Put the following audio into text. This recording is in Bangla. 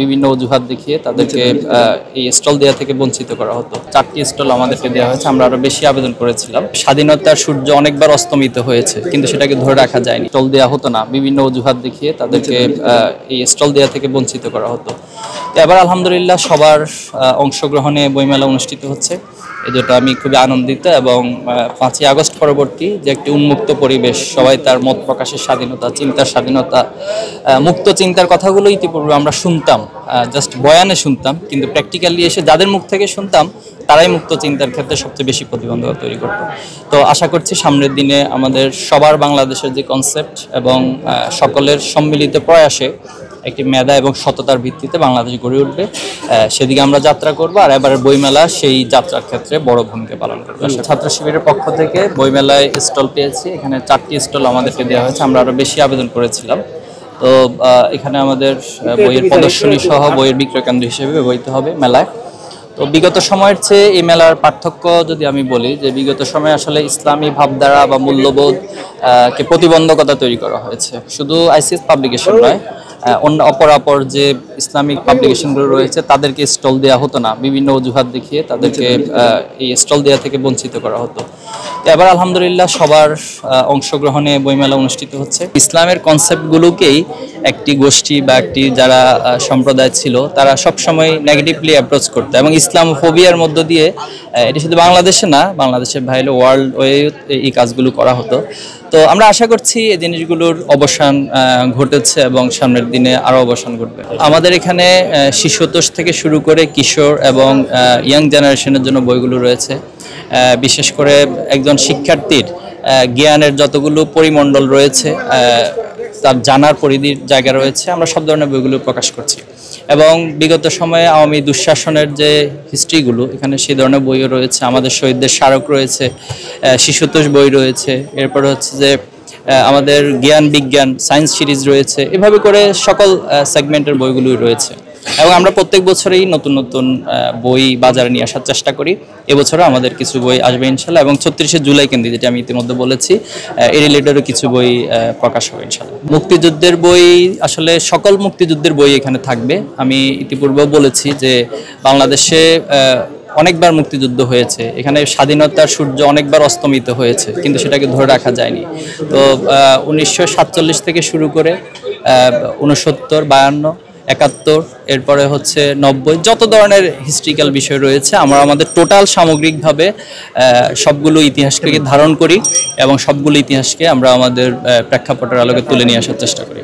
বিভিন্ন অজুহাত দেখিয়ে তাদেরকে এই স্টল দেওয়া থেকে বঞ্চিত করা হতো। 4টি স্টল আমাদেরকে দেওয়া হয়েছে, আমরা আরো বেশি আবেদন করেছিলাম। স্বাধীনতার সূর্য অনেকবার অস্তমিত হয়েছে, কিন্তু সেটাকে ধরে রাখা যায়নি। স্টল দেওয়া হতো না, বিভিন্ন অজুহাত দেখিয়ে তাদেরকে এই স্টল দেওয়া থেকে বঞ্চিত করা হতো। এবার আলহামদুলিল্লাহ সবার অংশগ্রহণে বইমেলা অনুষ্ঠিত হচ্ছে, যেটা আমি খুবই আনন্দিত। এবং 5ই আগস্ট পরবর্তী যে একটি উন্মুক্ত পরিবেশ, সবাই তার মত প্রকাশের স্বাধীনতা, চিন্তার স্বাধীনতা, মুক্ত চিন্তার কথাগুলো ইতিপূর্বে আমরা শুনতাম, জাস্ট বয়ানে শুনতাম, কিন্তু প্র্যাকটিক্যালি এসে যাদের মুখ থেকে শুনতাম তারাই মুক্ত চিন্তার ক্ষেত্রে সবচেয়ে বেশি প্রতিবন্ধকতা তৈরি করত। তো আশা করছি সামনের দিনে আমাদের সবার বাংলাদেশের যে কনসেপ্ট এবং সকলের সম্মিলিত প্রয়াসে একটি মেধা এবং সততার ভিত্তিতে বাংলাদেশ গড়ে উঠবে, সেদিকে আমরা যাত্রা করব। আর এবারের বইমেলা সেই যাত্রার ক্ষেত্রে বড় ভূমিকা পালন করবে। ছাত্র শিবিরের পক্ষ থেকে বইমেলায় স্টল পেয়েছি, এখানে 4টি স্টল আমাদেরকে দেওয়া হয়েছে, আমরা আরো বেশি আবেদন করেছিলাম। তো এখানে আমাদের বইয়ের প্রদর্শনী সহ বইয়ের বিক্রয় কেন্দ্র হিসেবে ব্যবহৃত হবে মেলায়। তো বিগত সময়ের চেয়ে এই মেলার পার্থক্য যদি আমি বলি, যে বিগত সময়ে আসলে ইসলামী ভাবধারা বা মূল্যবোধ কে প্রতিবন্ধকতা তৈরি করা হয়েছে। শুধু আইসিএস পাবলিকেশন নয়, অন্য অপর যে ইসলামিক পাবলিকেশনগুলো রয়েছে তাদেরকে স্টল দেওয়া হতো না, বিভিন্ন অজুহাত দেখিয়ে তাদেরকে এই স্টল দেওয়া থেকে বঞ্চিত করা হতো। এবার আলহামদুলিল্লাহ সবার অংশগ্রহণে বইমেলা অনুষ্ঠিত হচ্ছে। ইসলামের কনসেপ্টগুলোকেই একটি গোষ্ঠী বা একটি যারা সম্প্রদায় ছিল তারা সবসময় নেগেটিভলি অ্যাপ্রোচ করতো, এবং ইসলামোফোবিয়ার মধ্য দিয়ে, এটি শুধু বাংলাদেশে না, বাংলাদেশের বাইরে ওয়ার্ল্ড ওয়ে এই কাজগুলো করা হতো। তো আমরা আশা করছি এই জিনিসগুলোর অবসান ঘটেছে এবং সামনের দিনে আরও অবসান ঘটবে। আমাদের এখানে শিশুতোষ থেকে শুরু করে কিশোর এবং ইয়াং জেনারেশনের জন্য বইগুলো রয়েছে। বিশেষ করে একজন শিক্ষার্থীর জ্ঞানের যতগুলো পরিমণ্ডল রয়েছে, তার জানার পরিধির জায়গা রয়েছে, আমরা সব ধরনের বইগুলো প্রকাশ করছি। এবং বিগত সময়ে আওয়ামী দুঃশাসনের যে হিস্ট্রিগুলো, এখানে সেই ধরনের বইও রয়েছে। আমাদের শহীদদের স্মারক রয়েছে, শিশুতোষ বই রয়েছে, এরপরে হচ্ছে যে আমাদের জ্ঞান বিজ্ঞান সায়েন্স সিরিজ রয়েছে। এভাবে করে সকল সেগমেন্টের বইগুলোই রয়েছে, এবং আমরা প্রত্যেক বছরেই নতুন নতুন বই বাজারে নিয়ে আসার চেষ্টা করি। এবছরও আমাদের কিছু বই আসবে ইনশাল্লাহ, এবং 36শে জুলাই কেন্দ্রে, যেটা আমি ইতিমধ্যে বলেছি, এই রিলেটেডও কিছু বই প্রকাশ হবে ইনশাল্লাহ। মুক্তিযুদ্ধের বই, আসলে সকল মুক্তিযুদ্ধের বই এখানে থাকবে। আমি ইতিপূর্বেও বলেছি যে বাংলাদেশে অনেকবার মুক্তিযুদ্ধ হয়েছে, এখানে স্বাধীনতার সূর্য অনেকবার অস্তমিত হয়েছে, কিন্তু সেটাকে ধরে রাখা যায়নি। তো 1947 থেকে শুরু করে 69, 52, 71, এরপরে হচ্ছে 90, যত ধরনের হিস্ট্রিক্যাল বিষয় রয়েছে, আমরা আমাদের টোটাল সামগ্রিকভাবে সবগুলো ইতিহাসকে ধারণ করি, এবং সবগুলো ইতিহাসকে আমরা আমাদের প্রেক্ষাপটের আলোকে তুলে নিয়ে আসার চেষ্টা করি।